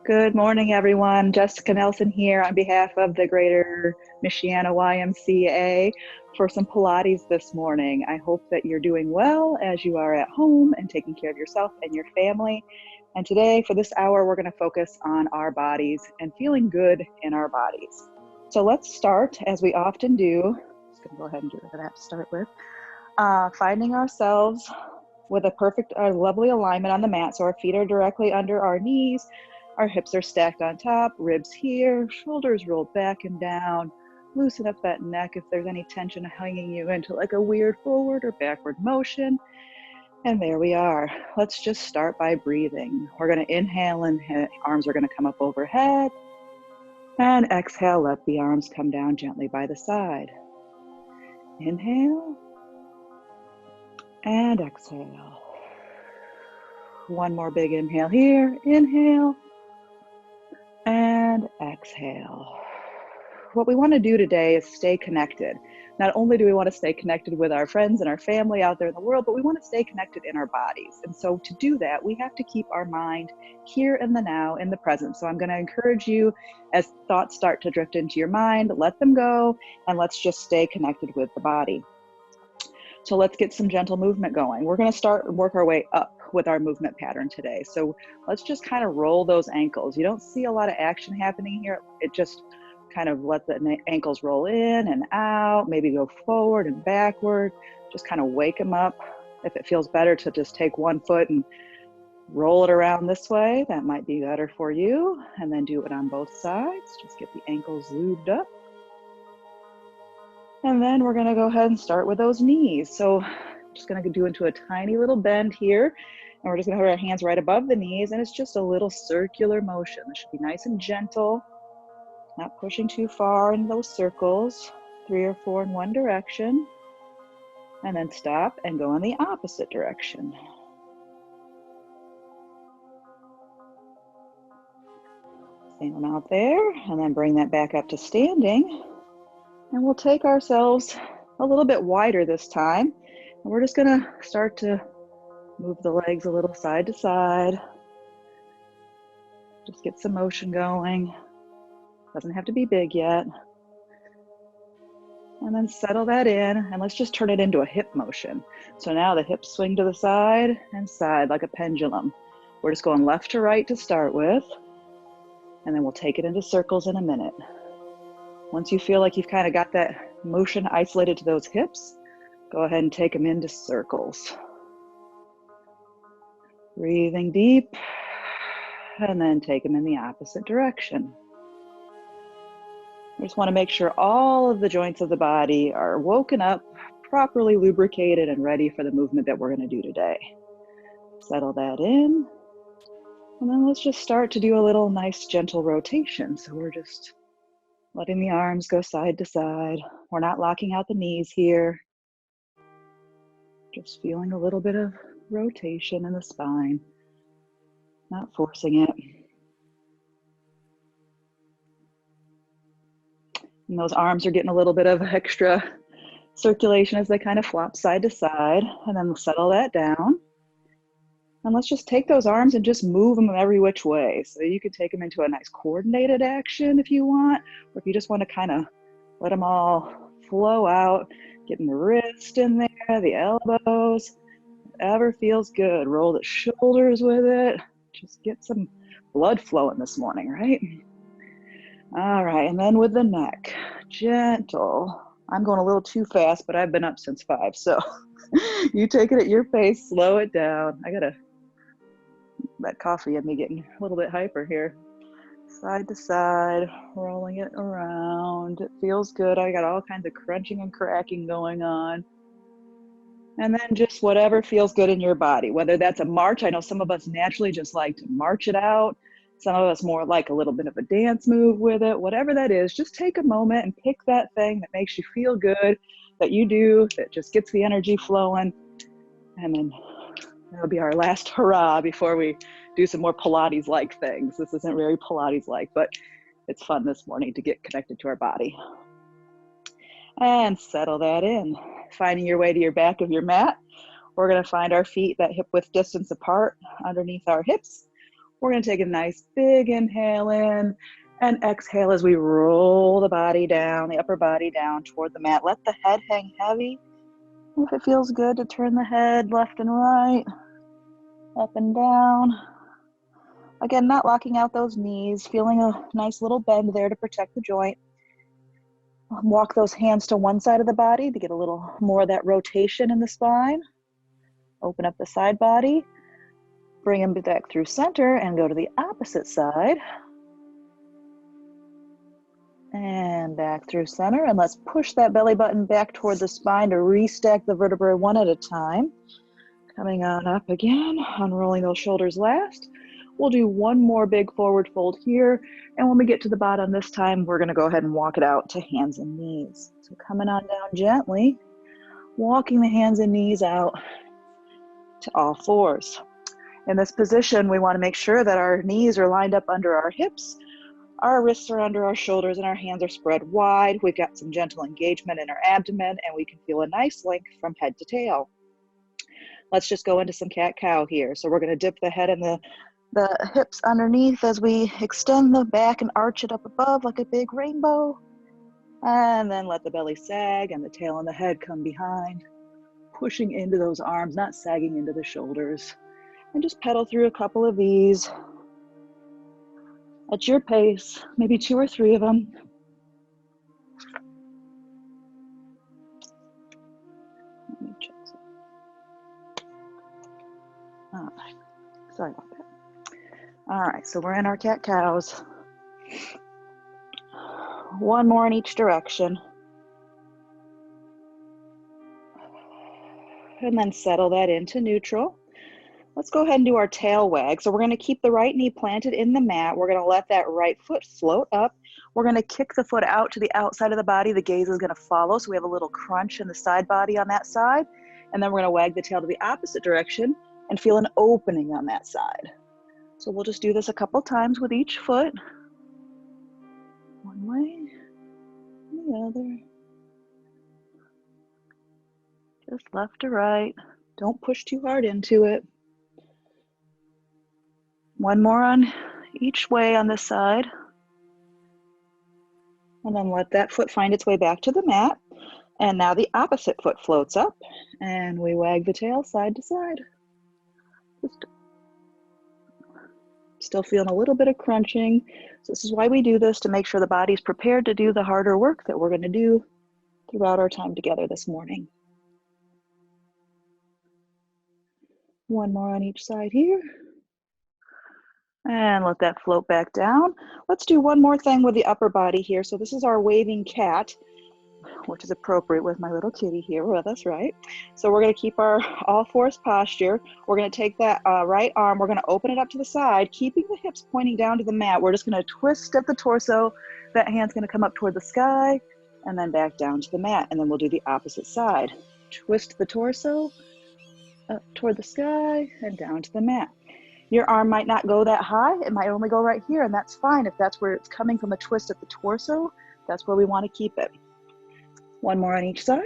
Good morning, everyone. Jessica Nelson here on behalf of the Greater Michiana YMCA for some Pilates this morning. I hope that you're doing well as you are at home and taking care of yourself and your family. And today, for this hour, we're going to focus on our bodies and feeling good in our bodies. So let's start, as we often do. Just going to go ahead and get rid of that to start with. Finding ourselves with a perfect, lovely alignment on the mat. So our feet are directly under our knees. Our hips are stacked on top, ribs here, shoulders rolled back and down. Loosen up that neck if there's any tension hanging you into like a weird forward or backward motion. And there we are. Let's just start by breathing. We're going to inhale and arms are going to come up overhead. And exhale, let the arms come down gently by the side. Inhale. And exhale. One more big inhale here. Inhale. And exhale. What we want to do today is stay connected. Not only do we want to stay connected with our friends and our family out there in the world, but we want to stay connected in our bodies. And so to do that, we have to keep our mind here in the now, in the present. So I'm going to encourage you, as thoughts start to drift into your mind, let them go, and let's just stay connected with the body. So let's get some gentle movement going. We're going to work our way up with our movement pattern today. So let's just kind of roll those ankles. You don't see a lot of action happening here. It just kind of let the ankles roll in and out, maybe go forward and backward. Just kind of wake them up. If it feels better to just take one foot and roll it around this way, that might be better for you. And then do it on both sides. Just get the ankles lubed up. And then we're going to go ahead and start with those knees. So I'm just going to do into a tiny little bend here. And we're just going to have our hands right above the knees. And it's just a little circular motion. This should be nice and gentle, not pushing too far in those circles. 3 or 4 in one direction. And then stop and go in the opposite direction. Same amount there. And then bring that back up to standing. And we'll take ourselves a little bit wider this time. And we're just gonna start to move the legs a little side to side. Just get some motion going. Doesn't have to be big yet. And then settle that in, and let's just turn it into a hip motion. So now the hips swing to the side and side like a pendulum. We're just going left to right to start with, and then we'll take it into circles in a minute. Once you feel like you've kind of got that motion isolated to those hips, go ahead and take them into circles. Breathing deep, and then take them in the opposite direction. We just want to make sure all of the joints of the body are woken up, properly lubricated, and ready for the movement that we're going to do today. Settle that in, and then let's just start to do a little nice gentle rotation. So we're just letting the arms go side to side. We're not locking out the knees here. Just feeling a little bit of rotation in the spine. Not forcing it. And those arms are getting a little bit of extra circulation as they kind of flop side to side. And then we'll settle that down. And let's just take those arms and just move them every which way. So you can take them into a nice coordinated action if you want, or if you just want to kind of let them all flow out, getting the wrist in there, the elbows, whatever feels good. Roll the shoulders with it. Just get some blood flowing this morning, right? All right, and then with the neck, gentle. I'm going a little too fast, but I've been up since 5, so you take it at your pace, slow it down. I gotta, that coffee in me getting a little bit hyper here. Side to side, rolling it around. It feels good. I got all kinds of crunching and cracking going on. And then just whatever feels good in your body, whether that's a march. I know some of us naturally just like to march it out. Some of us more like a little bit of a dance move with it. Whatever that is, just take a moment and pick that thing that makes you feel good, that you do, that just gets the energy flowing. And then that'll be our last hurrah before we do some more Pilates-like things. This isn't very Pilates-like, but it's fun this morning to get connected to our body. And settle that in. Finding your way to your back of your mat. We're going to find our feet that hip width distance apart underneath our hips. We're going to take a nice big inhale in and exhale as we roll the body down, the upper body down toward the mat. Let the head hang heavy. If it feels good to turn the head left and right, up and down. Again, not locking out those knees, feeling a nice little bend there to protect the joint. Walk those hands to one side of the body to get a little more of that rotation in the spine. Open up the side body. Bring them back through center and go to the opposite side. And back through center. And let's push that belly button back toward the spine to restack the vertebrae one at a time. Coming on up again, unrolling those shoulders last. We'll do one more big forward fold here. And when we get to the bottom this time, we're gonna go ahead and walk it out to hands and knees. So coming on down gently, walking the hands and knees out to all fours. In this position, we wanna make sure that our knees are lined up under our hips, our wrists are under our shoulders, and our hands are spread wide. We've got some gentle engagement in our abdomen, and we can feel a nice length from head to tail. Let's just go into some cat-cow here. So we're gonna dip the head and the hips underneath as we extend the back and arch it up above like a big rainbow. And then let the belly sag and the tail and the head come behind, pushing into those arms, not sagging into the shoulders. And just pedal through a couple of these at your pace, maybe 2 or 3 of them. Let me check. All right, sorry about that. All right, so we're in our cat-cows. One more in each direction. And then settle that into neutral. Let's go ahead and do our tail wag. So we're gonna keep the right knee planted in the mat. We're gonna let that right foot float up. We're gonna kick the foot out to the outside of the body. The gaze is gonna follow, so we have a little crunch in the side body on that side. And then we're gonna wag the tail to the opposite direction and feel an opening on that side. So we'll just do this a couple times with each foot. One way, the other. Just left to right. Don't push too hard into it. One more on each way on this side. And then let that foot find its way back to the mat. And now the opposite foot floats up and we wag the tail side to side. Just still feeling a little bit of crunching. So this is why we do this, to make sure the body's prepared to do the harder work that we're going to do throughout our time together this morning. One more on each side here. And let that float back down. Let's do one more thing with the upper body here. So this is our waving cat, which is appropriate with my little kitty here with us, right? So we're gonna keep our all fours posture. We're gonna take that right arm, we're gonna open it up to the side, keeping the hips pointing down to the mat. We're just gonna twist at the torso. That hand's gonna come up toward the sky and then back down to the mat. And then we'll do the opposite side. Twist the torso up toward the sky and down to the mat. Your arm might not go that high. It might only go right here, and that's fine. If that's where it's coming from, the twist at the torso, that's where we want to keep it. One more on each side.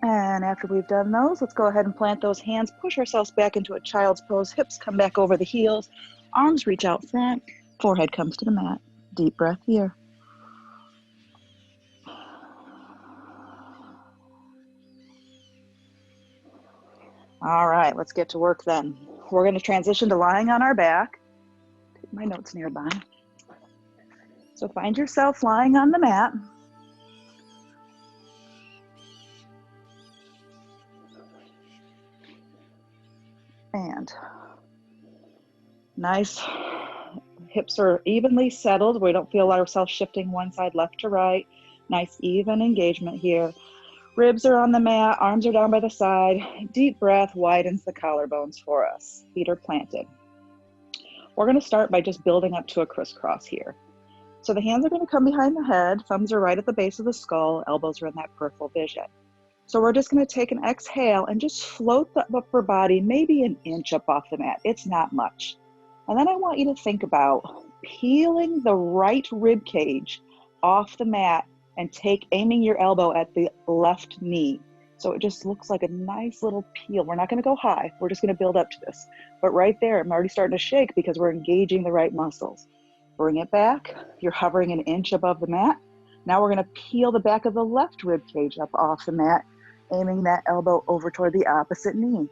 And after we've done those, let's go ahead and plant those hands, push ourselves back into a child's pose. Hips come back over the heels, arms reach out front, forehead comes to the mat. Deep breath here. All right, let's get to work then. We're going to transition to lying on our back. Take my notes nearby. So find yourself lying on the mat. And nice. Hips are evenly settled. We don't feel ourselves shifting one side left to right. Nice even engagement here. Ribs are on the mat, arms are down by the side. Deep breath widens the collarbones for us. Feet are planted. We're going to start by just building up to a crisscross here. So the hands are going to come behind the head, thumbs are right at the base of the skull, elbows are in that peripheral vision. So we're just going to take an exhale and just float the upper body maybe an inch up off the mat. It's not much. And then I want you to think about peeling the right rib cage off the mat and aiming your elbow at the left knee. So it just looks like a nice little peel. We're not gonna go high, we're just gonna build up to this. But right there, I'm already starting to shake because we're engaging the right muscles. Bring it back, you're hovering an inch above the mat. Now we're gonna peel the back of the left rib cage up off the mat, aiming that elbow over toward the opposite knee.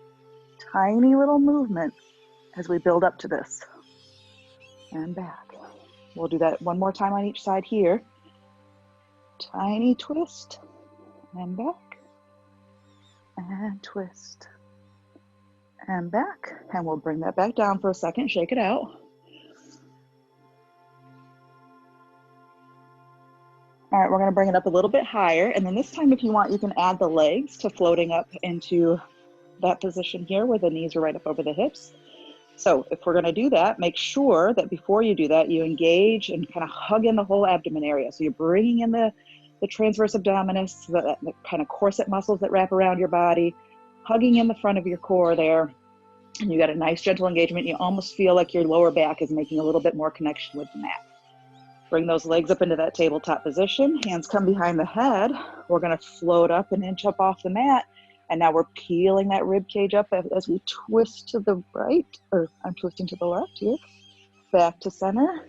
Tiny little movement as we build up to this. And back. We'll do that one more time on each side here. Tiny twist, and back, and twist, and back. And we'll bring that back down for a second, shake it out. All right, we're gonna bring it up a little bit higher. And then this time, if you want, you can add the legs to floating up into that position here where the knees are right up over the hips. So if we're gonna do that, make sure that before you do that, you engage and kind of hug in the whole abdomen area. So you're bringing in the transverse abdominis, the kind of corset muscles that wrap around your body, hugging in the front of your core there. And you got a nice gentle engagement. You almost feel like your lower back is making a little bit more connection with the mat. Bring those legs up into that tabletop position. Hands come behind the head. We're gonna float up an inch up off the mat. And now we're peeling that rib cage up as we twist to the right, or I'm twisting to the left here. Back to center,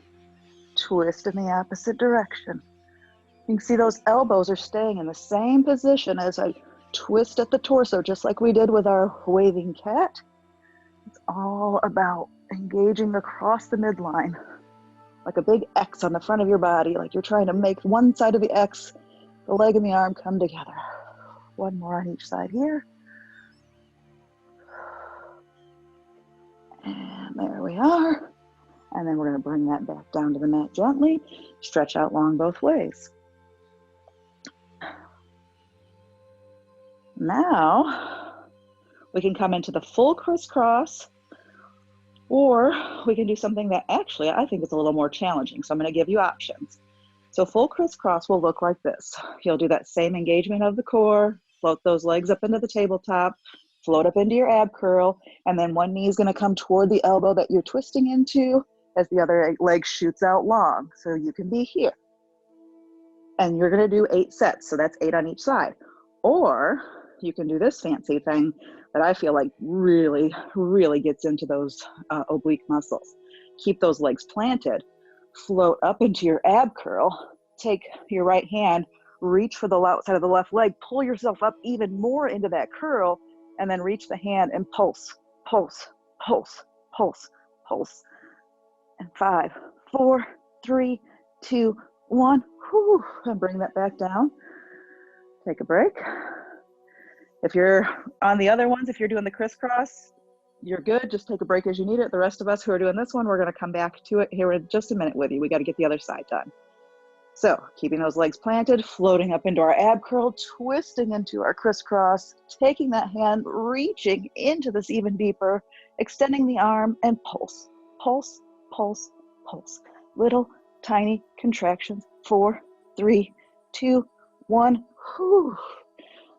twist in the opposite direction. You can see those elbows are staying in the same position as I twist at the torso, just like we did with our waving cat. It's all about engaging across the midline, like a big X on the front of your body, like you're trying to make one side of the X, the leg and the arm come together. One more on each side here. And there we are. And then we're going to bring that back down to the mat gently. Stretch out long both ways. Now, we can come into the full crisscross, or we can do something that actually I think is a little more challenging. So I'm going to give you options. So full crisscross will look like this. You'll do that same engagement of the core, float those legs up into the tabletop, float up into your ab curl, and then one knee is going to come toward the elbow that you're twisting into as the other leg shoots out long. So you can be here. And you're going to do 8 sets. So that's 8 on each side. Or you can do this fancy thing that I feel like really, really gets into those oblique muscles. Keep those legs planted, float up into your ab curl, take your right hand, reach for the outside of the left leg, pull yourself up even more into that curl, and then reach the hand and pulse, pulse, pulse, pulse, pulse. And 5, 4, 3, 2, 1, whew, and bring that back down. Take a break. If you're on the other ones, if you're doing the crisscross, you're good. Just take a break as you need it. The rest of us who are doing this one, we're going to come back to it here in just a minute with you. We got to get the other side done. So keeping those legs planted, floating up into our ab curl, twisting into our crisscross, taking that hand, reaching into this even deeper, extending the arm, and pulse, pulse, pulse, pulse. Little tiny contractions. 4, 3, 2, 1. Whew.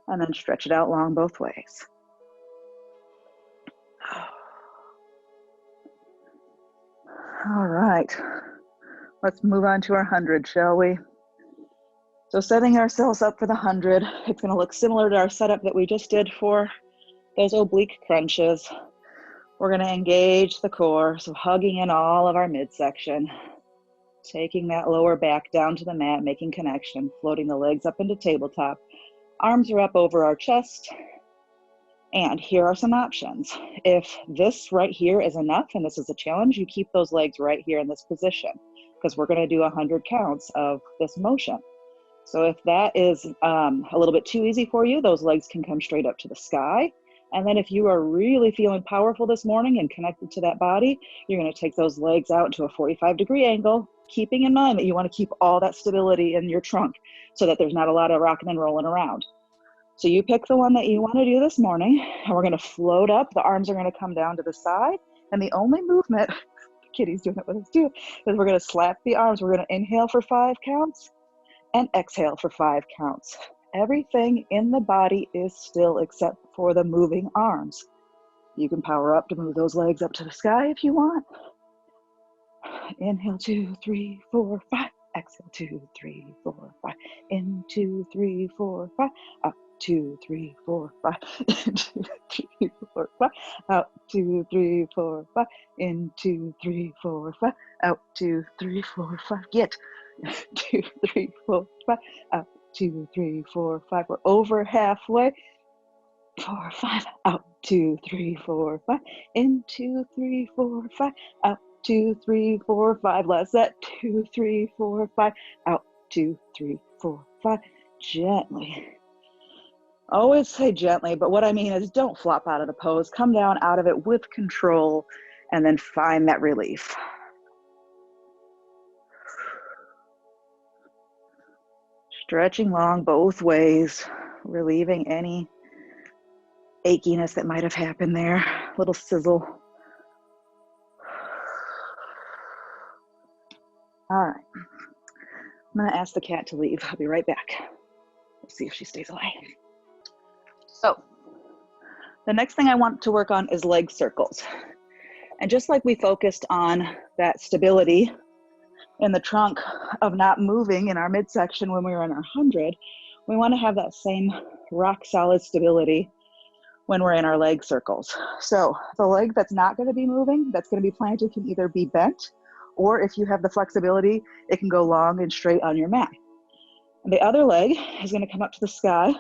And then stretch it out long both ways. All right, let's move on to our 100, shall we? So setting ourselves up for the 100, it's going to look similar to our setup that we just did for those oblique crunches. We're going to engage the core, so hugging in all of our midsection, taking that lower back down to the mat, making connection, floating the legs up into tabletop. Arms are up over our chest. And here are some options. If this right here is enough, and this is a challenge, you keep those legs right here in this position, because we're going to do 100 counts of this motion. So if that is a little bit too easy for you, those legs can come straight up to the sky. And then if you are really feeling powerful this morning and connected to that body, you're going to take those legs out to a 45-degree angle, keeping in mind that you want to keep all that stability in your trunk so that there's not a lot of rocking and rolling around. So you pick the one that you want to do this morning, and we're going to float up. The arms are going to come down to the side. And the only movement, Kitty's doing it with us too, is we're going to slap the arms. We're going to inhale for 5 counts and exhale for 5 counts. Everything in the body is still except for the moving arms. You can power up to move those legs up to the sky if you want. Inhale, 2, 3, 4, 5. Exhale, 2, 3, 4, 5. In, 2, 3, 4, 5. Up, 2, 3, 4, 5. In 2, 3, 4, 5. Out, 2, 3, 4, 5. In 2, 3, 4, 5. Out, 2, 3, 4, 5. Get. 2, 3, 4, 5. Out, 2, 3, 4, 5. We're over halfway. 4, 5. Out, 2, 3, 4, 5. In 2, 3, 4, 5. Out, 2, 3, 4, 5. Last set. 2, 3, 4, 5. Out, 2, 3, 4, 5. Gently. Always say gently, but what I mean is don't flop out of the pose. Come down out of it with control and then find that relief. Stretching long both ways, relieving any achiness that might have happened there. Little sizzle. All right. I'm going to ask the cat to leave. I'll be right back. We'll see if she stays away. So, the next thing I want to work on is leg circles. And just like we focused on that stability in the trunk of not moving in our midsection when we were in our 100, we want to have that same rock solid stability when we're in our leg circles. So the leg that's not going to be moving, that's going to be planted, can either be bent, or if you have the flexibility, it can go long and straight on your mat. And the other leg is going to come up to the sky.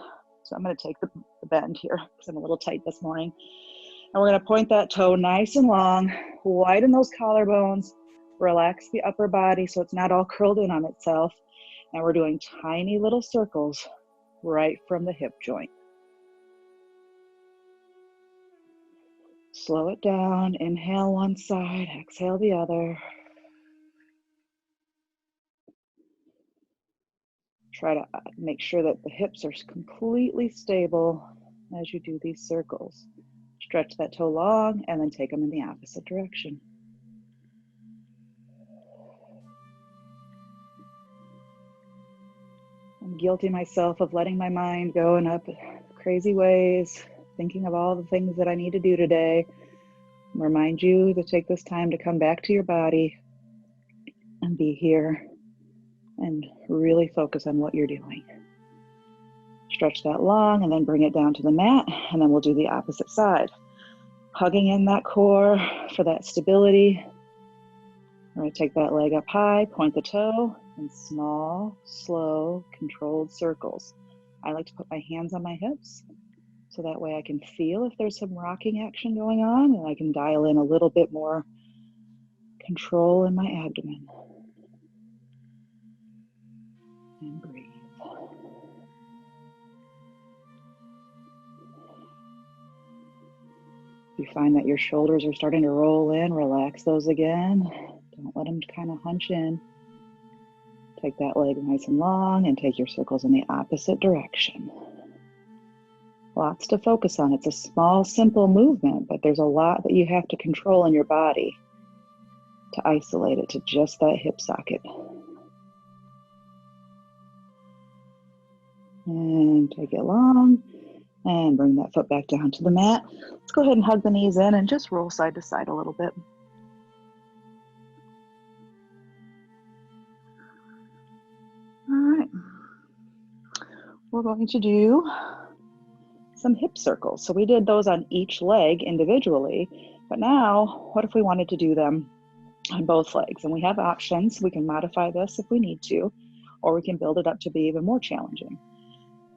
So I'm going to take the bend here because I'm a little tight this morning. And we're going to point that toe nice and long, widen those collarbones, relax the upper body so it's not all curled in on itself. And we're doing tiny little circles right from the hip joint. Slow it down, inhale one side, exhale the other. Try to make sure that the hips are completely stable as you do these circles. Stretch that toe long and then take them in the opposite direction. I'm guilty myself of letting my mind go in up crazy ways, thinking of all the things that I need to do today. Remind you to take this time to come back to your body and be here and really focus on what you're doing. Stretch that long and then bring it down to the mat, and then we'll do the opposite side. Hugging in that core for that stability. We're going to take that leg up high, point the toe, in small, slow, controlled circles. I like to put my hands on my hips so that way I can feel if there's some rocking action going on, and I can dial in a little bit more control in my abdomen. And breathe. If you find that your shoulders are starting to roll in, relax those again. Don't let them kind of hunch in. Take that leg nice and long and take your circles in the opposite direction. Lots to focus on. It's a small, simple movement, but there's a lot that you have to control in your body to isolate it to just that hip socket. And take it long and bring that foot back down to the mat. Let's go ahead and hug the knees in and just roll side to side a little bit. All right. We're going to do some hip circles. So we did those on each leg individually, but now what if we wanted to do them on both legs? And we have options. We can modify this if we need to, or we can build it up to be even more challenging.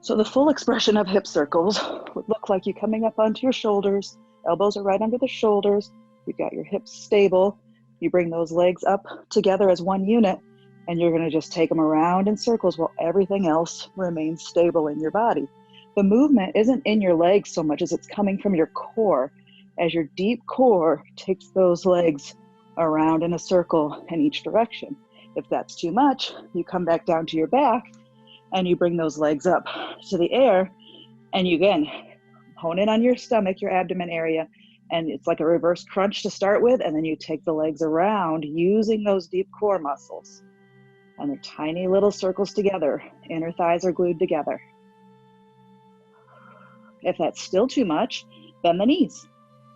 So the full expression of hip circles would look like you coming up onto your shoulders, elbows are right under the shoulders, you've got your hips stable, you bring those legs up together as one unit, and you're going to just take them around in circles while everything else remains stable in your body. The movement isn't in your legs so much as it's coming from your core, as your deep core takes those legs around in a circle in each direction. If that's too much, you come back down to your back and you bring those legs up to the air, and you again hone in on your stomach, your abdomen area, and it's like a reverse crunch to start with, and then you take the legs around using those deep core muscles. And they're tiny little circles together. Inner thighs are glued together. If that's still too much, bend the knees.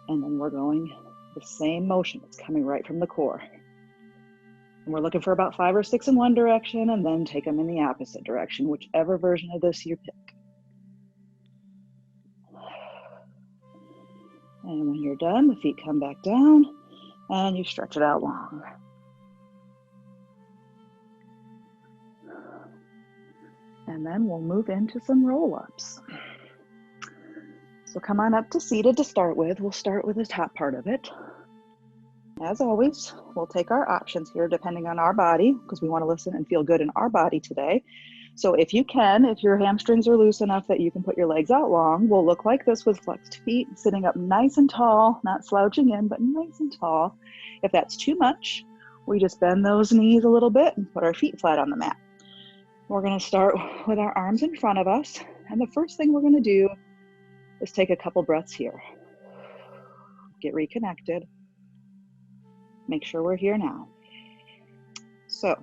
And then we're going the same motion. It's coming right from the core. And we're looking for about 5 or 6 in one direction, and then take them in the opposite direction, whichever version of this you pick. And when you're done, the feet come back down and you stretch it out long. And then we'll move into some roll-ups. So come on up to seated to start with. We'll start with the top part of it. As always, we'll take our options here depending on our body, because we want to listen and feel good in our body today. So if you can, if your hamstrings are loose enough that you can put your legs out long, we'll look like this with flexed feet, sitting up nice and tall, not slouching in, but nice and tall. If that's too much, we just bend those knees a little bit and put our feet flat on the mat. We're going to start with our arms in front of us. And the first thing we're going to do is take a couple breaths here. Get reconnected. Make sure we're here now. So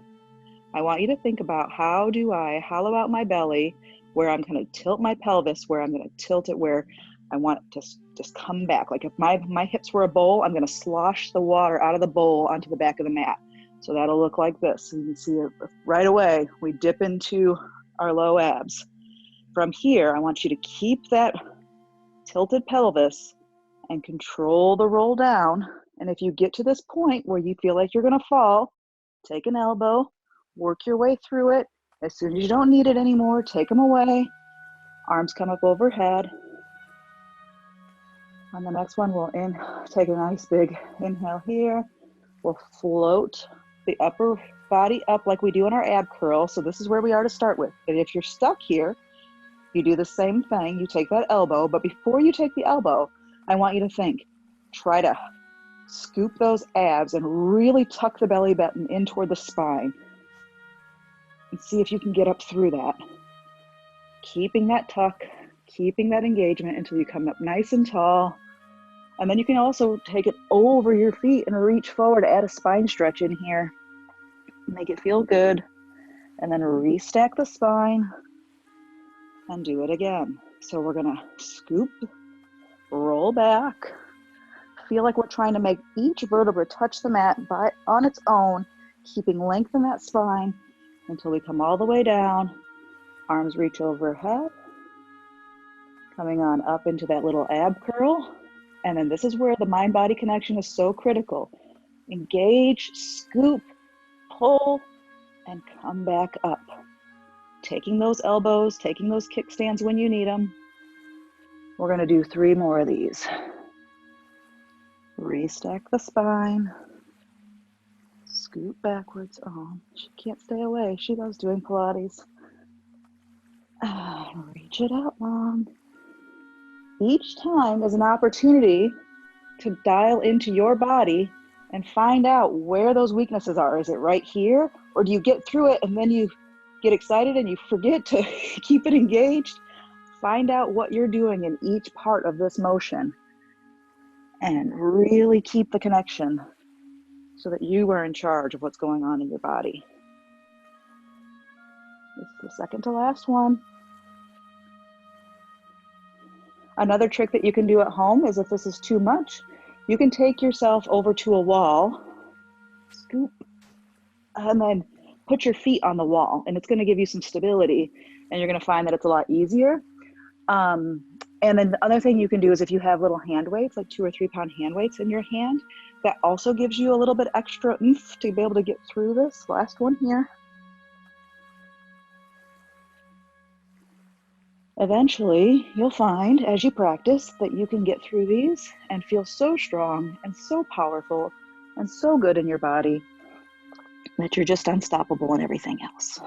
I want you to think about, how do I hollow out my belly, where I'm going to tilt my pelvis, where I'm going to tilt it where I want it to just come back. Like if my hips were a bowl, I'm going to slosh the water out of the bowl onto the back of the mat. So that'll look like this. And you can see it right away. We dip into our low abs. From here, I want you to keep that tilted pelvis and control the roll down. And if you get to this point where you feel like you're going to fall, take an elbow, work your way through it. As soon as you don't need it anymore, take them away. Arms come up overhead. On the next one, we'll take a nice big inhale here. We'll float the upper body up like we do in our ab curl. So this is where we are to start with. And if you're stuck here, you do the same thing. You take that elbow, but before you take the elbow, I want you to think, try to scoop those abs and really tuck the belly button in toward the spine. And see if you can get up through that. Keeping that tuck, keeping that engagement until you come up nice and tall. And then you can also take it over your feet and reach forward, add a spine stretch in here. Make it feel good. And then restack the spine and do it again. So we're gonna scoop, roll back. Feel like we're trying to make each vertebra touch the mat on its own, keeping length in that spine until we come all the way down. Arms reach overhead, coming on up into that little ab curl. And then this is where the mind-body connection is so critical. Engage, scoop, pull, and come back up. Taking those elbows, taking those kickstands when you need them. We're gonna do 3 more of these. Restack the spine. Scoot backwards. Oh, she can't stay away. She loves doing Pilates. Reach it out long. Each time is an opportunity to dial into your body and find out where those weaknesses are. Is it right here? Or do you get through it and then you get excited and you forget to keep it engaged? Find out what you're doing in each part of this motion and really keep the connection so that you are in charge of what's going on in your body. This is the second to last one. Another trick that you can do at home is, if this is too much, you can take yourself over to a wall, scoop, and then put your feet on the wall, and it's going to give you some stability, and you're going to find that it's a lot easier. And then the other thing you can do is, if you have little hand weights, like 2 or 3 pound hand weights in your hand, that also gives you a little bit extra oomph to be able to get through this. Last one here. Eventually, you'll find as you practice that you can get through these and feel so strong and so powerful and so good in your body that you're just unstoppable in everything else.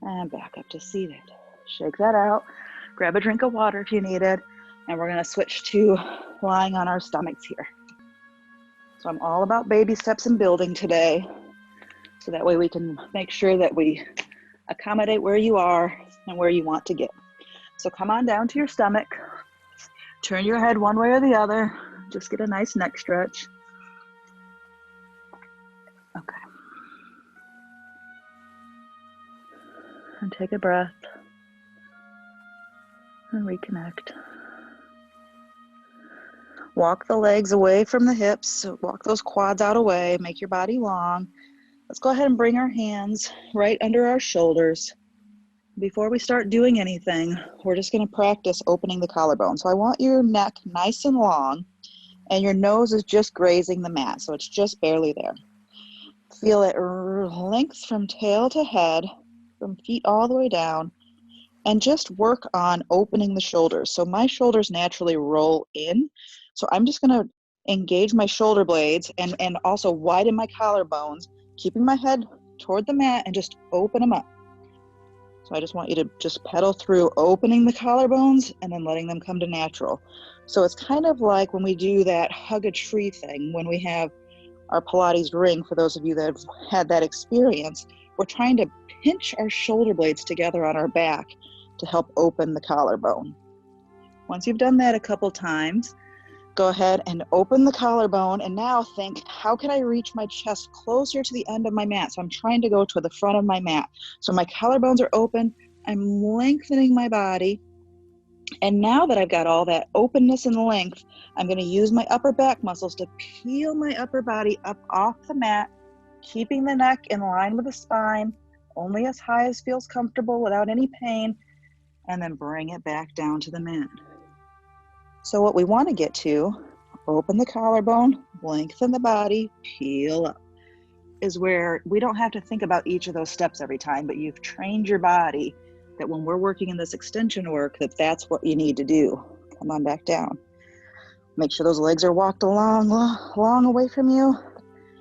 And back up to seated. Shake that out. Grab a drink of water if you need it. And we're going to switch to lying on our stomachs here. So I'm all about baby steps and building today. So that way we can make sure that we accommodate where you are and where you want to get. So come on down to your stomach. Turn your head one way or the other. Just get a nice neck stretch. Okay. And take a breath. And reconnect. Walk the legs away from the hips. So walk those quads out away. Make your body long. Let's go ahead and bring our hands right under our shoulders. Before we start doing anything, we're just going to practice opening the collarbone. So I want your neck nice and long, and your nose is just grazing the mat, so it's just barely there. Feel it length from tail to head, from feet all the way down, and just work on opening the shoulders. So my shoulders naturally roll in, so I'm just going to engage my shoulder blades and also widen my collarbones, keeping my head toward the mat and just open them up. So I just want you to just pedal through opening the collarbones and then letting them come to natural. So it's kind of like when we do that hug a tree thing, when we have our Pilates ring, for those of you that have had that experience, we're trying to pinch our shoulder blades together on our back to help open the collarbone. Once you've done that a couple times, go ahead and open the collarbone, and now think, how can I reach my chest closer to the end of my mat? So I'm trying to go to the front of my mat. So my collarbones are open, I'm lengthening my body, and now that I've got all that openness and length, I'm going to use my upper back muscles to peel my upper body up off the mat, keeping the neck in line with the spine, only as high as feels comfortable without any pain, and then bring it back down to the mat. So what we want to get to, open the collarbone, lengthen the body, peel up, is where we don't have to think about each of those steps every time, but you've trained your body that when we're working in this extension work, that's what you need to do. Come on back down. Make sure those legs are walked long away from you.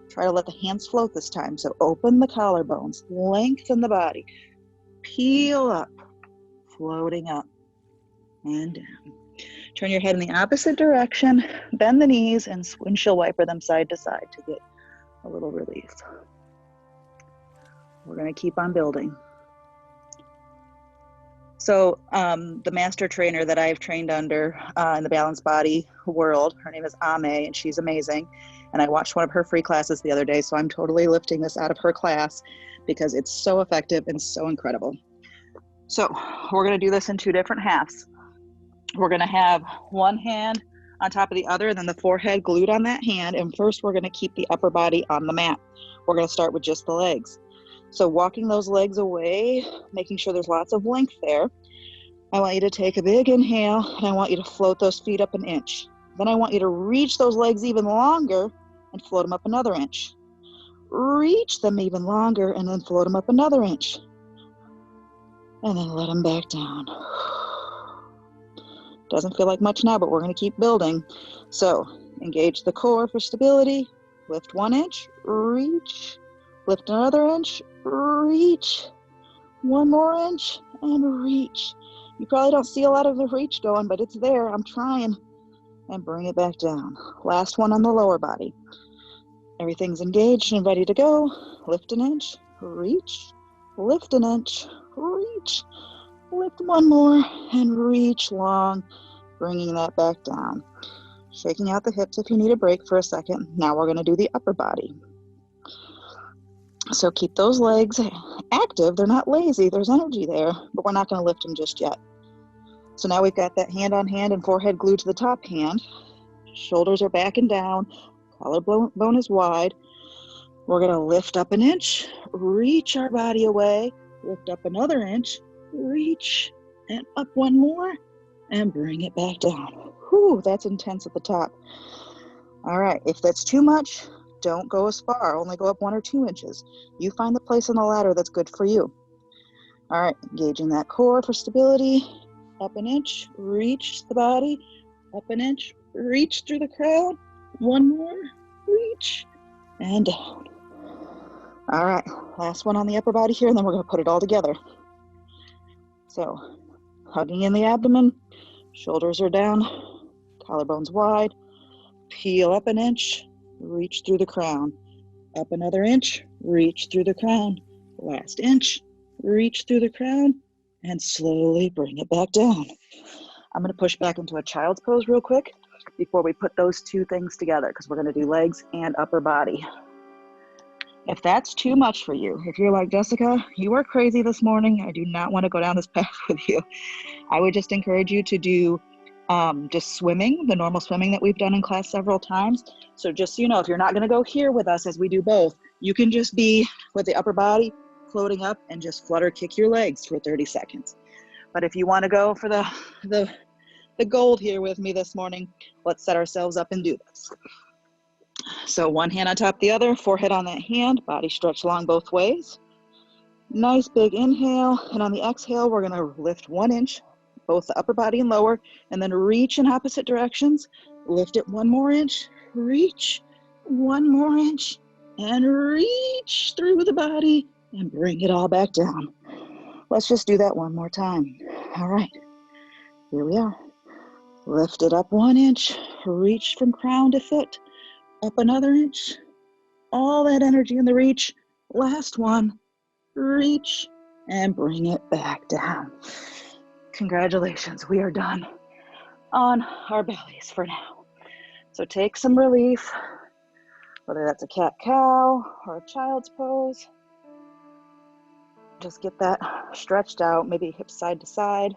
Try to let the hands float this time. So open the collarbones, lengthen the body, peel up, floating up and down. Turn your head in the opposite direction, bend the knees, and windshield wiper them side to side to get a little relief. We're going to keep on building. So the master trainer that I've trained under in the balanced body world, her name is Ame, and she's amazing. And I watched one of her free classes the other day, so I'm totally lifting this out of her class because it's so effective and so incredible. So we're going to do this in two different halves. We're going to have one hand on top of the other, and then the forehead glued on that hand. And first, we're going to keep the upper body on the mat. We're going to start with just the legs. So walking those legs away, making sure there's lots of length there. I want you to take a big inhale, and I want you to float those feet up an inch. Then I want you to reach those legs even longer and float them up another inch. Reach them even longer and then float them up another inch. And then let them back down. Doesn't feel like much now, but we're going to keep building. So engage the core for stability. Lift 1 inch, reach. Lift another inch, reach. 1 more inch, and reach. You probably don't see a lot of the reach going, but it's there. I'm trying. And bring it back down. Last one on the lower body. Everything's engaged and ready to go. Lift an inch, reach. Lift an inch, reach. Lift 1 more, and reach long, bringing that back down. Shaking out the hips if you need a break for a second. Now we're going to do the upper body. So keep those legs active. They're not lazy. There's energy there, but we're not going to lift them just yet. So now we've got that hand on hand and forehead glued to the top hand. Shoulders are back and down. Collarbone is wide. We're going to lift up an inch, reach our body away, lift up another inch, reach, and up 1 more, and bring it back down. Whew, that's intense at the top. All right, if that's too much, don't go as far. Only go up 1 or 2 inches. You find the place on the ladder that's good for you. All right, engaging that core for stability. Up an inch, reach the body. Up an inch, reach through the crown. 1 more, reach, and down. All right, last one on the upper body here, and then we're going to put it all together. So, hugging in the abdomen, shoulders are down, collarbones wide, peel up an inch, reach through the crown. Up another inch, reach through the crown. Last inch, reach through the crown, and slowly bring it back down. I'm going to push back into a child's pose real quick before we put those two things together, because we're going to do legs and upper body. If that's too much for you, if you're like, Jessica, you are crazy this morning, I do not want to go down this path with you, I would just encourage you to do just swimming, the normal swimming that we've done in class several times. So just so you know, if you're not going to go here with us as we do both, you can just be with the upper body floating up and just flutter kick your legs for 30 seconds. But if you want to go for the gold here with me this morning, let's set ourselves up and do this. So one hand on top of the other, forehead on that hand, body stretch long both ways. Nice big inhale, and on the exhale, we're going to lift 1 inch, both the upper body and lower, and then reach in opposite directions. Lift it 1 more inch, reach 1 more inch, and reach through the body and bring it all back down. Let's just do that 1 more time. All right, here we are. Lift it up 1 inch, reach from crown to foot, up another inch, all that energy in the reach. Last one, reach and bring it back down. Congratulations, we are done on our bellies for now. So take some relief, whether that's a cat-cow or a child's pose. Just get that stretched out, maybe hips side to side.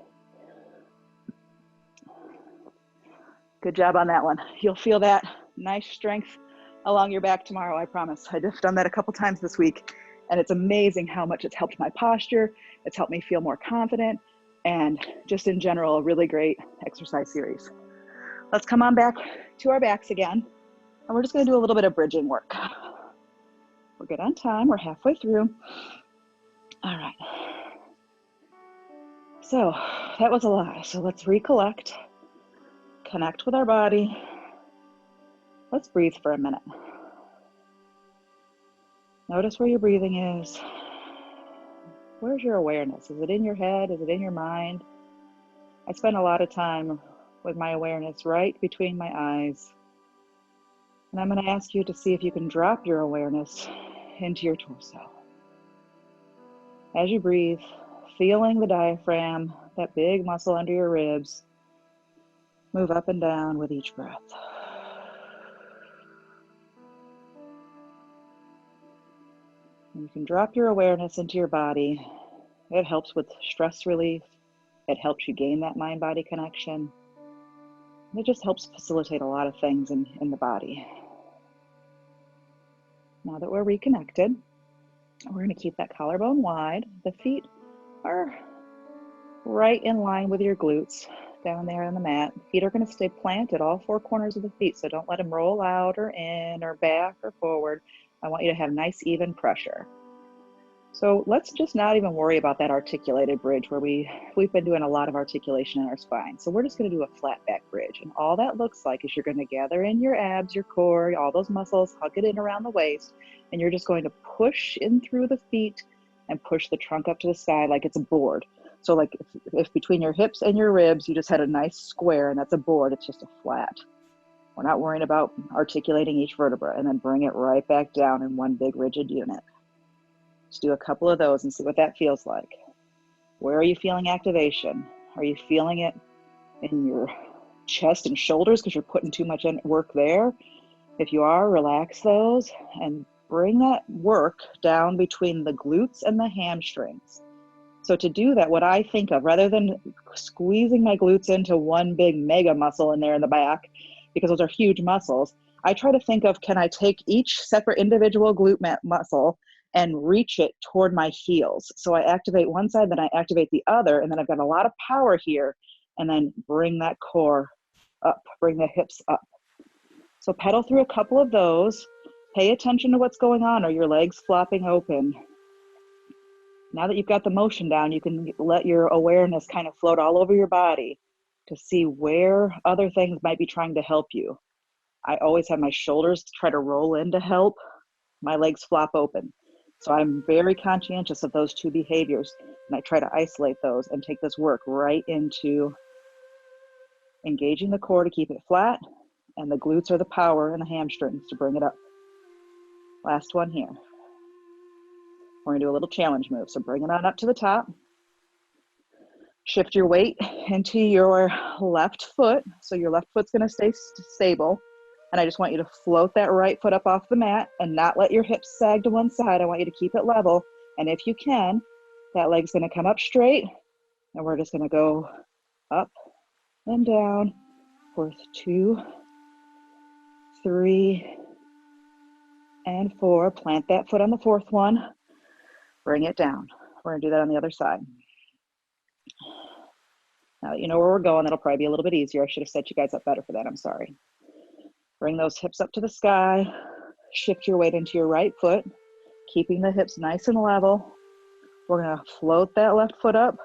Good job on that one. You'll feel that nice strength along your back tomorrow, I promise. I've done that a couple times this week, and it's amazing how much it's helped my posture. It's helped me feel more confident, and just in general, a really great exercise series. Let's come on back to our backs again, and we're just gonna do a little bit of bridging work. We're good on time, we're halfway through. All right. So that was a lot. So let's recollect, connect with our body. Let's breathe for a minute. Notice where your breathing is. Where's your awareness? Is it in your head? Is it in your mind? I spend a lot of time with my awareness right between my eyes. And I'm going to ask you to see if you can drop your awareness into your torso. As you breathe, feeling the diaphragm, that big muscle under your ribs, move up and down with each breath. And you can drop your awareness into your body. It helps with stress relief. It helps you gain that mind-body connection. It just helps facilitate a lot of things in the body. Now that we're reconnected, we're going to keep that collarbone wide. The feet are right in line with your glutes down there on the mat. Feet are going to stay planted, all 4 corners of the feet, so don't let them roll out or in or back or forward. I want you to have nice even pressure. So let's just not even worry about that articulated bridge where we've been doing a lot of articulation in our spine. So we're just going to do a flat back bridge. And all that looks like is you're going to gather in your abs, your core, all those muscles, hug it in around the waist, and you're just going to push in through the feet and push the trunk up to the sky like it's a board. So like if between your hips and your ribs, you just had a nice square and that's a board, it's just a flat. We're not worrying about articulating each vertebra, and then bring it right back down in one big rigid unit. Just do a couple of those and see what that feels like. Where are you feeling activation? Are you feeling it in your chest and shoulders because you're putting too much work there? If you are, relax those and bring that work down between the glutes and the hamstrings. So to do that, what I think of, rather than squeezing my glutes into one big mega muscle in there in the back, because those are huge muscles, I try to think of, can I take each separate individual glute muscle and reach it toward my heels? So I activate one side, then I activate the other, and then I've got a lot of power here, and then bring that core up, bring the hips up. So pedal through a couple of those, pay attention to what's going on. Are your legs flopping open? Now that you've got the motion down, you can let your awareness kind of float all over your body to see where other things might be trying to help you. I always have my shoulders try to roll in to help. My legs flop open. So I'm very conscientious of those two behaviors, and I try to isolate those and take this work right into engaging the core to keep it flat, and the glutes are the power and the hamstrings to bring it up. Last one here. We're gonna do a little challenge move. So bring it on up to the top. Shift your weight into your left foot. So your left foot's gonna stay stable. And I just want you to float that right foot up off the mat and not let your hips sag to one side. I want you to keep it level. And if you can, that leg's gonna come up straight, and we're just gonna go up and down for 2, 3, and 4. Plant that foot on the 4th one. Bring it down. We're gonna do that on the other side. Now that you know where we're going, that'll probably be a little bit easier. I should have set you guys up better for that, I'm sorry. Bring those hips up to the sky. Shift your weight into your right foot, keeping the hips nice and level. We're gonna float that left foot up,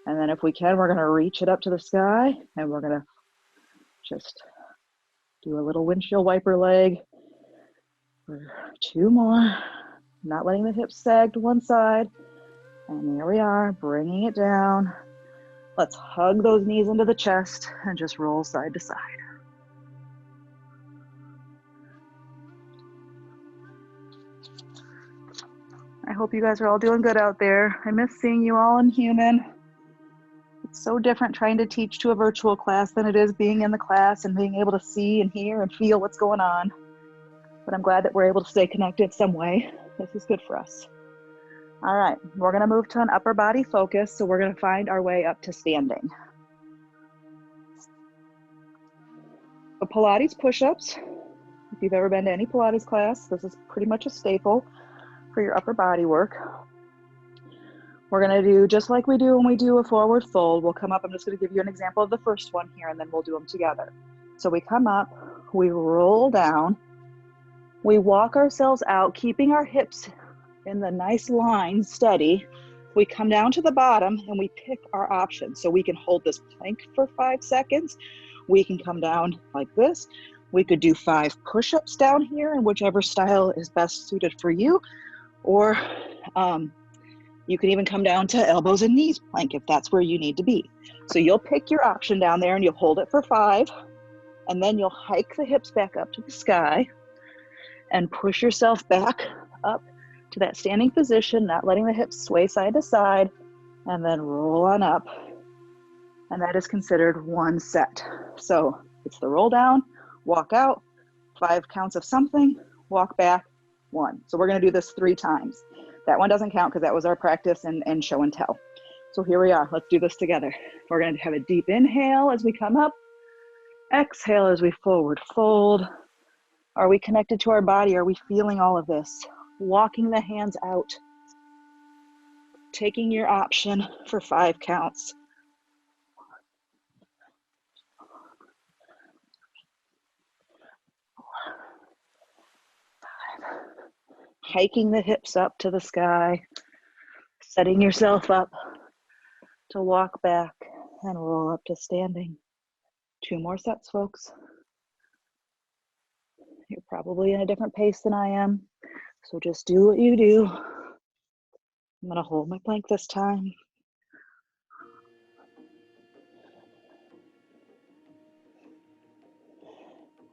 and then if we can, we're gonna reach it up to the sky, and we're gonna just do a little windshield wiper leg. 2 more, not letting the hips sag to one side. And there we are, bringing it down. Let's hug those knees into the chest and just roll side to side. I hope you guys are all doing good out there. I miss seeing you all in human. It's so different trying to teach to a virtual class than it is being in the class and being able to see and hear and feel what's going on. But I'm glad that we're able to stay connected some way. This is good for us. All right, we're gonna move to an upper body focus, so we're gonna find our way up to standing. The Pilates push-ups, if you've ever been to any Pilates class, this is pretty much a staple for your upper body work. We're gonna do just like we do when we do a forward fold. We'll come up, I'm just gonna give you an example of the first one here, and then we'll do them together. So we come up, we roll down, we walk ourselves out, keeping our hips in the nice line steady. We come down to the bottom and we pick our options. So we can hold this plank for 5 seconds. We can come down like this. We could do 5 push-ups down here in whichever style is best suited for you. Or you can even come down to elbows and knees plank if that's where you need to be. So you'll pick your option down there and you'll hold it for 5. And then you'll hike the hips back up to the sky and push yourself back up to that standing position, not letting the hips sway side to side, and then roll on up. And that is considered 1 set. So it's the roll down, walk out, 5 counts of something, walk back, 1. So we're gonna do this 3 times. That one doesn't count because that was our practice and show and tell. So here we are, let's do this together. We're gonna have a deep inhale as we come up, exhale as we forward fold. Are we connected to our body? Are we feeling all of this? Walking the hands out, taking your option for 5 counts. 4, 5. Hiking the hips up to the sky, setting yourself up to walk back and roll up to standing. 2 more sets, folks. You're probably in a different pace than I am, so just do what you do. I'm gonna hold my plank this time.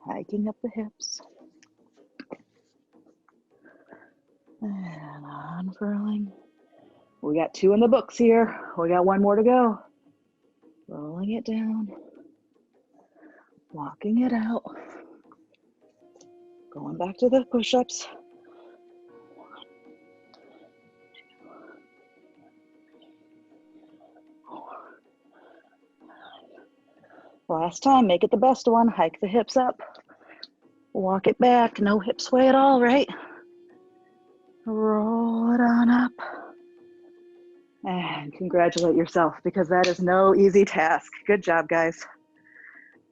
Hiking up the hips. And unfurling. We got 2 in the books here. We got 1 more to go. Rolling it down. Walking it out. Going back to the push-ups. 1, 2, 4, 5. Last time, make it the best one. Hike the hips up. Walk it back. No hip sway at all, right? Roll it on up. And congratulate yourself because that is no easy task. Good job, guys.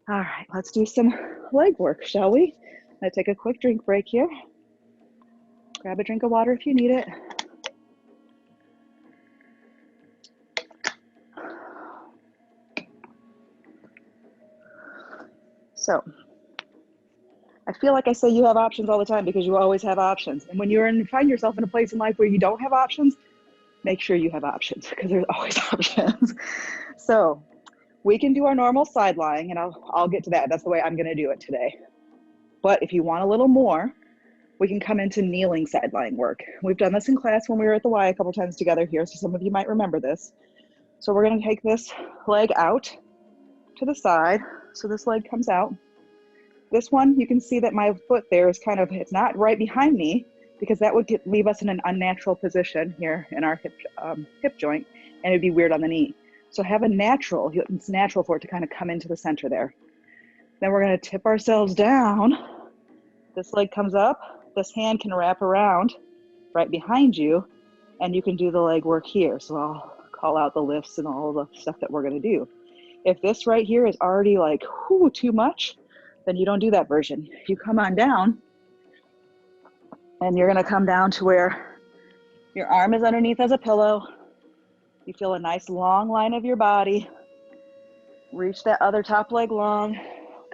All right, let's do some leg work, shall we? I'm gonna take a quick drink break here. Grab a drink of water if you need it. So, I feel like I say you have options all the time because you always have options. And when find yourself in a place in life where you don't have options, make sure you have options because there's always options. So we can do our normal side lying, and I'll get to that. That's the way I'm gonna do it today. But if you want a little more, we can come into kneeling side lying work. We've done this in class when we were at the Y a couple times together here, so some of you might remember this. So we're gonna take this leg out to the side. So this leg comes out. This one, you can see that my foot there is kind of, it's not right behind me because that would leave us in an unnatural position here in our hip joint, and it'd be weird on the knee. So have a natural, it's natural for it to kind of come into the center there. Then we're gonna tip ourselves down. This leg comes up, this hand can wrap around right behind you, and you can do the leg work here. So I'll call out the lifts and all the stuff that we're going to do. If this right here is already like, whoo, too much, then you don't do that version. You come on down, and you're going to come down to where your arm is underneath as a pillow. You feel a nice long line of your body. Reach that other top leg long,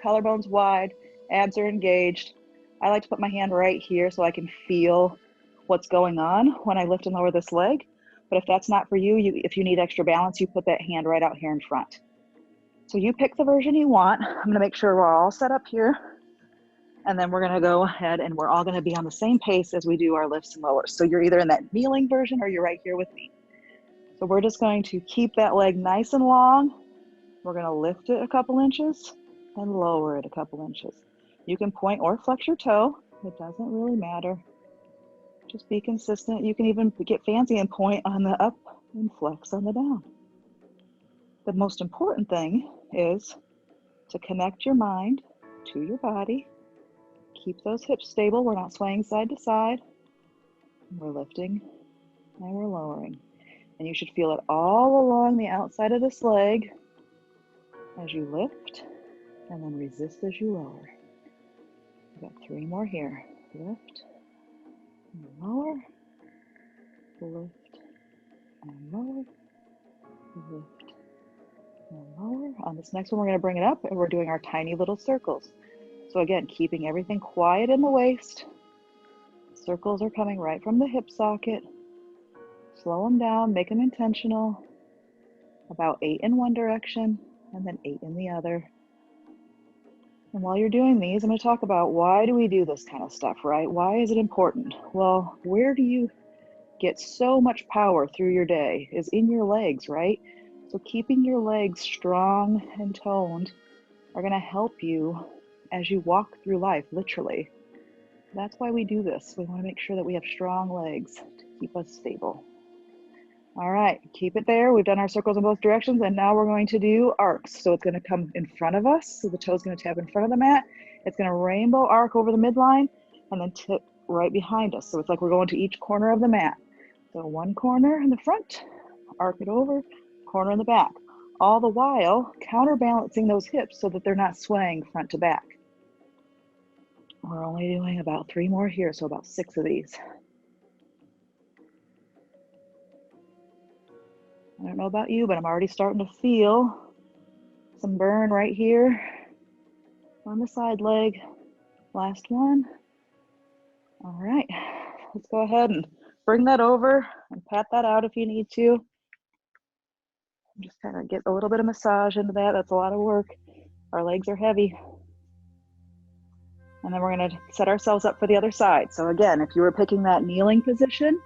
collarbones wide, abs are engaged. I like to put my hand right here so I can feel what's going on when I lift and lower this leg. But if that's not for you, if you need extra balance, you put that hand right out here in front. So you pick the version you want. I'm gonna make sure we're all set up here. And then we're gonna go ahead and we're all gonna be on the same pace as we do our lifts and lowers. So you're either in that kneeling version or you're right here with me. So we're just going to keep that leg nice and long. We're gonna lift it a couple inches and lower it a couple inches. You can point or flex your toe. It doesn't really matter. Just be consistent. You can even get fancy and point on the up and flex on the down. The most important thing is to connect your mind to your body. Keep those hips stable. We're not swaying side to side. We're lifting and we're lowering. And you should feel it all along the outside of this leg as you lift and then resist as you lower. We've got 3 more here. Lift and lower, lift and lower, lift and lower. On this next one, we're going to bring it up and we're doing our tiny little circles. So again, keeping everything quiet in the waist. Circles are coming right from the hip socket. Slow them down, make them intentional. About 8 in one direction and then 8 in the other. And while you're doing these, I'm going to talk about why do we do this kind of stuff, right? Why is it important? Well, where do you get so much power through your day is in your legs, right? So keeping your legs strong and toned are going to help you as you walk through life, literally. That's why we do this. We want to make sure that we have strong legs to keep us stable. All right, keep it there. We've done our circles in both directions, and now we're going to do arcs. So it's going to come in front of us. So the toe's going to tap in front of the mat. It's going to rainbow arc over the midline and then tip right behind us. So it's like we're going to each corner of the mat. So one corner in the front, arc it over, corner in the back. All the while counterbalancing those hips so that they're not swaying front to back. We're only doing about 3 more here, so about 6 of these. I don't know about you, but I'm already starting to feel some burn right here on the side leg. Last one. All right, let's go ahead and bring that over and pat that out if you need to. Just kind of get a little bit of massage into that. That's a lot of work. Our legs are heavy. And then we're going to set ourselves up for the other side. So again, if you were picking that kneeling position,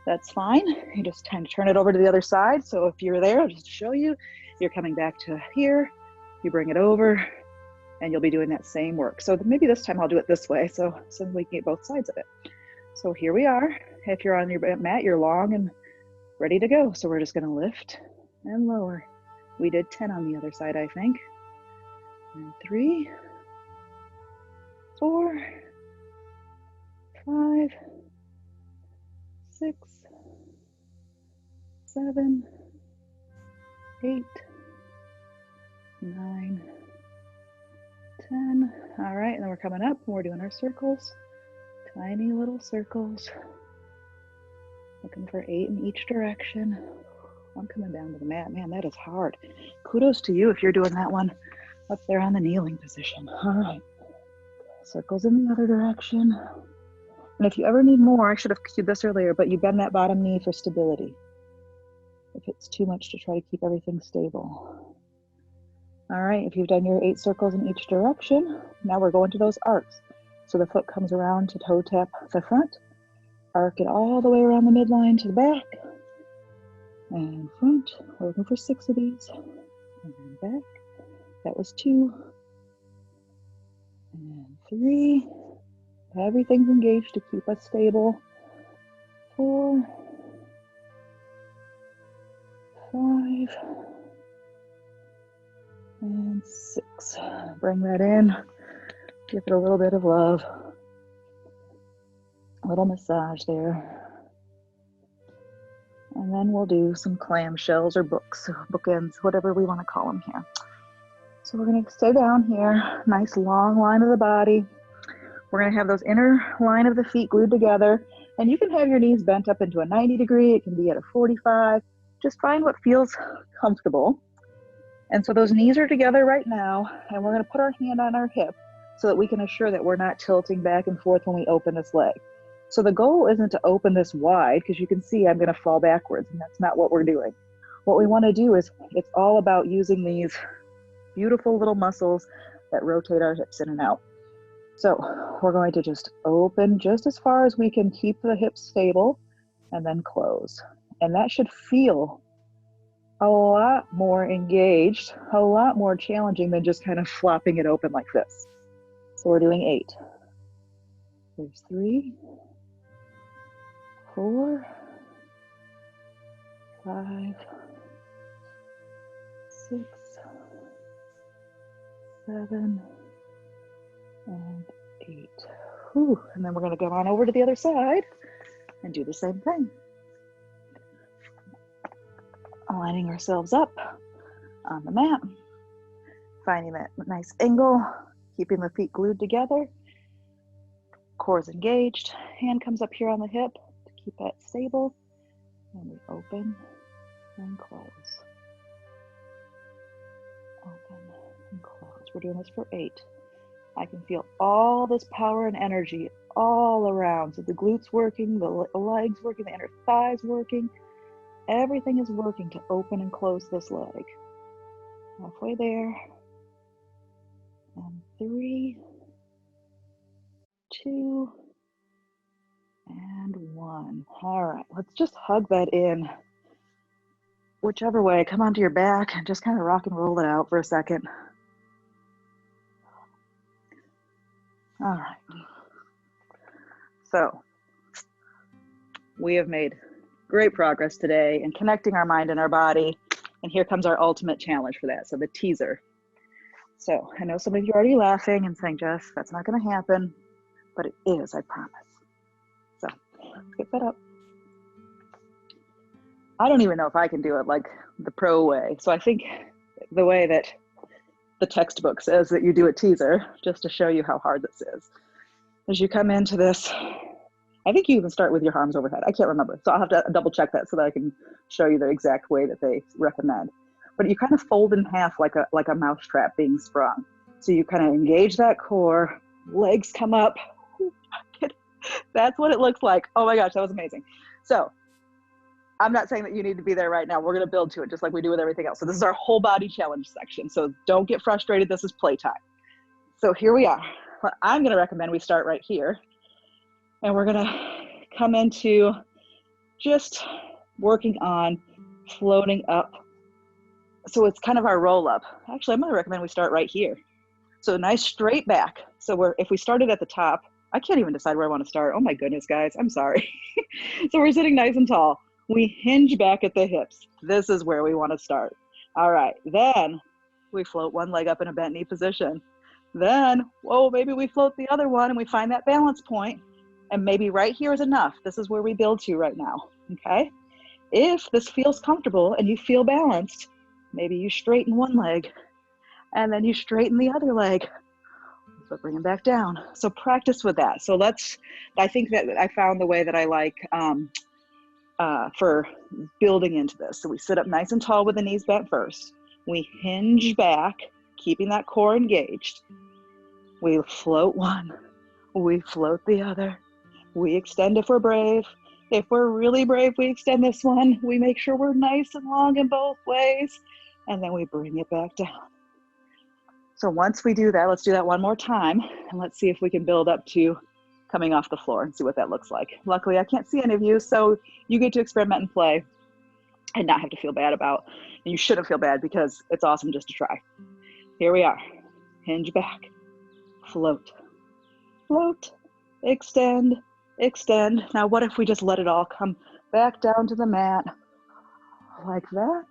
that's fine. You just kind of turn it over to the other side. So if you're there, just to show you, you're coming back to here, you bring it over, and you'll be doing that same work. So maybe this time I'll do it this way so we can get both sides of it. So here we are. If you're on your mat, you're long and ready to go. So we're just going to lift and lower. We did 10 on the other side, I think. And 3, 4, 5, 6, 7, 8, 9, 10. All right, and then we're coming up and we're doing our circles. Tiny little circles. Looking for 8 in each direction. I'm coming down to the mat. Man, that is hard. Kudos to you if you're doing that one up there on the kneeling position. All right. Circles in the other direction. And if you ever need more, I should have cued this earlier, but you bend that bottom knee for stability. If it's too much to try to keep everything stable. All right, if you've done your 8 circles in each direction, now we're going to those arcs. So the foot comes around to toe tap the front, arc it all the way around the midline to the back, and front. We're looking for 6 of these, and then back. That was 2, and 3. Everything's engaged to keep us stable. 4, 5, and 6. Bring that in. Give it a little bit of love. A little massage there. And then we'll do some clamshells or books, bookends, whatever we want to call them here. So we're going to stay down here, nice long line of the body. We're going to have those inner line of the feet glued together, and you can have your knees bent up into a 90 degree. It can be at a 45. Just find what feels comfortable. And so those knees are together right now, and we're going to put our hand on our hip so that we can assure that we're not tilting back and forth when we open this leg. So the goal isn't to open this wide, because you can see I'm going to fall backwards, and that's not what we're doing. What we want to do is, it's all about using these beautiful little muscles that rotate our hips in and out. So we're going to just open just as far as we can, keep the hips stable, and then close. And that should feel a lot more engaged, a lot more challenging than just kind of flopping it open like this. So we're doing 8. There's 3, 4, 5, 6, 7, and 8. Whew. And then we're going to go on over to the other side and do the same thing. Lining ourselves up on the mat, finding that nice angle, keeping the feet glued together, core's engaged, hand comes up here on the hip to keep that stable, and we open and close. Open and close. We're doing this for 8. I can feel all this power and energy all around. So the glutes working, the legs working, the inner thighs working. Everything is working to open and close this leg. Halfway there. And 3, 2, and 1. All right, let's just hug that in. Whichever way, come onto your back and just kind of rock and roll it out for a second. All right. So, we have made great progress today in connecting our mind and our body. And here comes our ultimate challenge for that. So the teaser. So I know some of you are already laughing and saying, Jess, that's not going to happen, but it is, I promise. So let's get set up. I don't even know if I can do it like the pro way. So I think the way that the textbook says that you do a teaser, just to show you how hard this is you come into this. I think you even start with your arms overhead. I can't remember. So I'll have to double check that so that I can show you the exact way that they recommend. But you kind of fold in half like a mousetrap being sprung. So you kind of engage that core, legs come up. That's what it looks like. Oh my gosh, that was amazing. So I'm not saying that you need to be there right now. We're going to build to it just like we do with everything else. So this is our whole body challenge section. So don't get frustrated. This is playtime. So here we are. What I'm going to recommend we start right here. And we're gonna come into just working on floating up. So it's kind of our roll up. Actually, I'm gonna recommend we start right here. So nice straight back. So if we started at the top, I can't even decide where I wanna start. Oh my goodness, guys, I'm sorry. So we're sitting nice and tall. We hinge back at the hips. This is where we wanna start. All right, then we float one leg up in a bent knee position. Then, whoa, maybe we float the other one and we find that balance point. And maybe right here is enough. This is where we build to right now, okay? If this feels comfortable and you feel balanced, maybe you straighten one leg and then you straighten the other leg. So bring them back down. So practice with that. So I think that I found the way that I like for building into this. So we sit up nice and tall with the knees bent first. We hinge back, keeping that core engaged. We float one, we float the other. We extend if we're brave. If we're really brave, we extend this one. We make sure we're nice and long in both ways. And then we bring it back down. So once we do that, let's do that one more time. And let's see if we can build up to coming off the floor and see what that looks like. Luckily, I can't see any of you, so you get to experiment and play and not have to feel bad about. And you shouldn't feel bad because it's awesome just to try. Here we are. Hinge back. Float. Float. Extend. Extend. Now what if we just let it all come back down to the mat like that?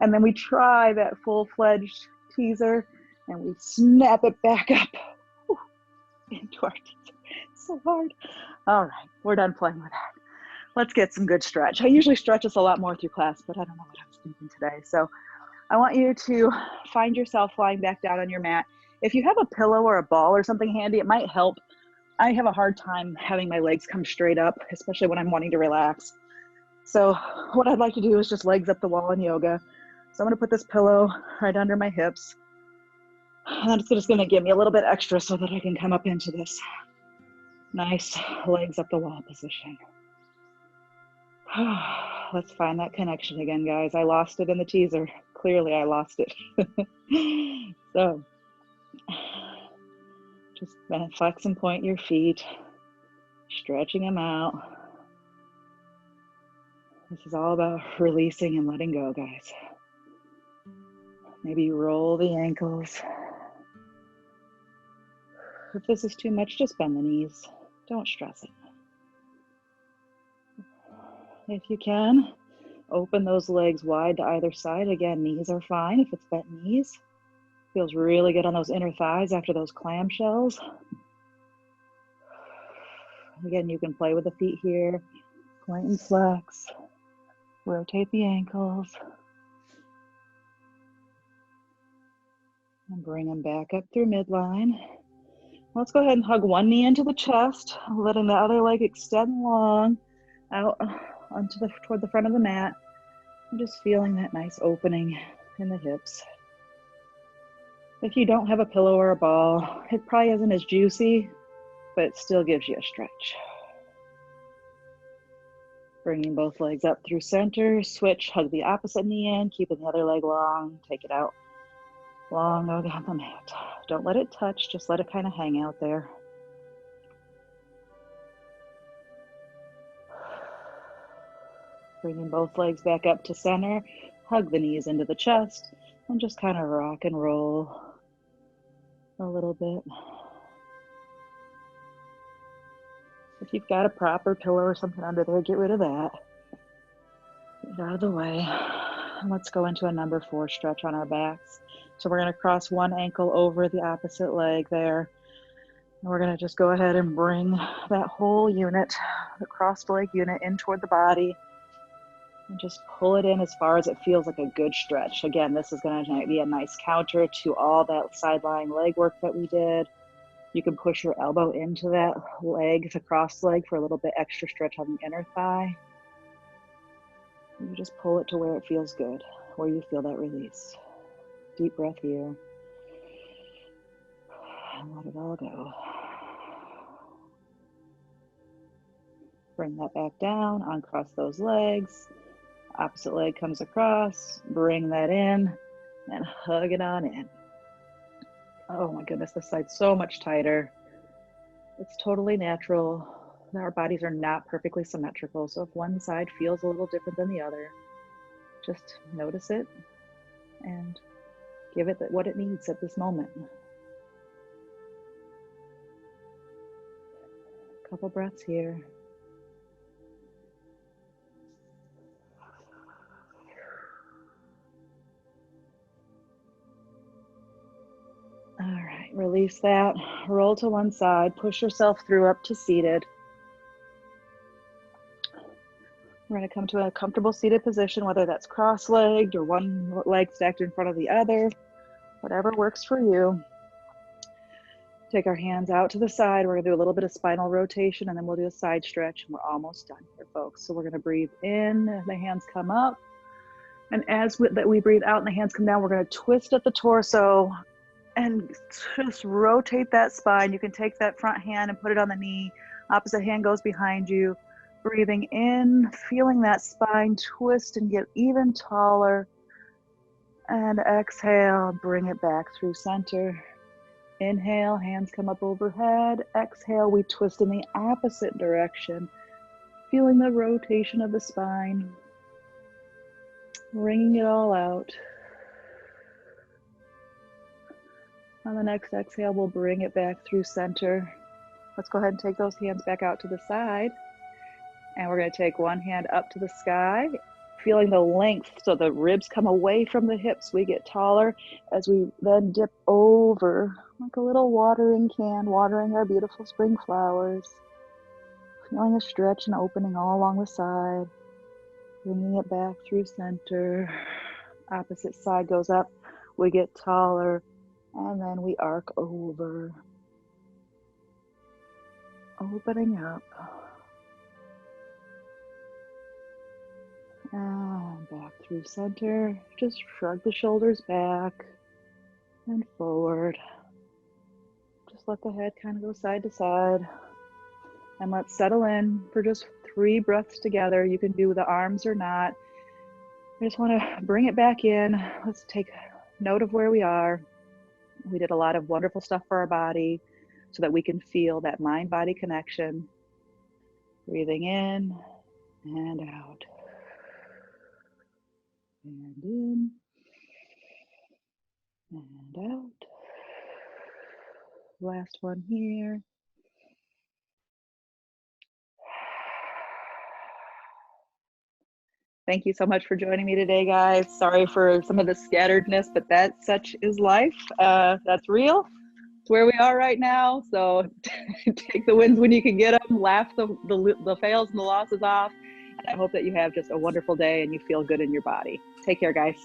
And then we try that full-fledged teaser and we snap it back up into our teaser. So hard. All right, we're done playing with that. Let's get some good stretch. I usually stretch this a lot more through class, but I don't know what I was thinking today. So I want you to find yourself lying back down on your mat. If you have a pillow or a ball or something handy, it might help. I have a hard time having my legs come straight up, especially when I'm wanting to relax. So what I'd like to do is just legs up the wall in yoga. So I'm going to put this pillow right under my hips. And it's just going to give me a little bit extra so that I can come up into this nice legs up the wall position. Let's find that connection again, guys. I lost it in the teaser. Clearly, I lost it. So just flex and point your feet, stretching them out. This is all about releasing and letting go, guys. Maybe roll the ankles. If this is too much, just bend the knees. Don't stress it. If you can, open those legs wide to either side. Again, knees are fine if it's bent knees. Feels really good on those inner thighs after those clamshells. Again, you can play with the feet here. Point and flex. Rotate the ankles. And bring them back up through midline. Let's go ahead and hug one knee into the chest, letting the other leg extend long out toward the front of the mat. I'm just feeling that nice opening in the hips. If you don't have a pillow or a ball, it probably isn't as juicy, but it still gives you a stretch. Bringing both legs up through center, switch, hug the opposite knee in, keeping the other leg long, take it out. Long on the mat. Don't let it touch, just let it kind of hang out there. Bringing both legs back up to center, hug the knees into the chest, and just kind of rock and roll a little bit. If you've got a proper pillow or something under there, get rid of that. Get it out of the way. And let's go into a number 4 stretch on our backs. So we're going to cross one ankle over the opposite leg there. And we're going to just go ahead and bring that whole unit, the crossed leg unit, in toward the body. And just pull it in as far as it feels like a good stretch. Again, this is going to be a nice counter to all that side-lying leg work that we did. You can push your elbow into that leg, the crossed leg, for a little bit extra stretch on the inner thigh. You just pull it to where it feels good, where you feel that release. Deep breath here. And let it all go. Bring that back down, uncross those legs. Opposite leg comes across, bring that in, and hug it on in. Oh my goodness, this side's so much tighter. It's totally natural. Our bodies are not perfectly symmetrical, so if one side feels a little different than the other, just notice it and give it what it needs at this moment. A couple breaths here. All right, release that. Roll to one side, push yourself through up to seated. We're going to come to a comfortable seated position, whether that's cross-legged or one leg stacked in front of the other, whatever works for you. Take our hands out to the side. We're going to do a little bit of spinal rotation, and then we'll do a side stretch, and we're almost done here, folks. So we're going to breathe in, the hands come up. And as we breathe out and the hands come down, we're going to twist at the torso and just rotate that spine. You can take that front hand and put it on the knee. Opposite hand goes behind you. Breathing in, feeling that spine twist and get even taller. And exhale, bring it back through center. Inhale, hands come up overhead. Exhale, we twist in the opposite direction. Feeling the rotation of the spine. Wringing it all out. On the next exhale, we'll bring it back through center. Let's go ahead and take those hands back out to the side. And we're going to take one hand up to the sky, feeling the length so the ribs come away from the hips. We get taller as we then dip over like a little watering can, watering our beautiful spring flowers. Feeling a stretch and opening all along the side. Bringing it back through center. Opposite side goes up. We get taller. And then we arc over. Opening up. And back through center. Just shrug the shoulders back and forward. Just let the head kind of go side to side. And let's settle in for just 3 breaths together. You can do the arms or not. I just want to bring it back in. Let's take note of where we are. We did a lot of wonderful stuff for our body so that we can feel that mind-body connection. Breathing in and out. And in and out. Last one here. Thank you so much for joining me today, guys. Sorry for some of the scatteredness, but such is life. That's real. It's where we are right now. So take the wins when you can get them. Laugh the fails and the losses off. And I hope that you have just a wonderful day and you feel good in your body. Take care, guys.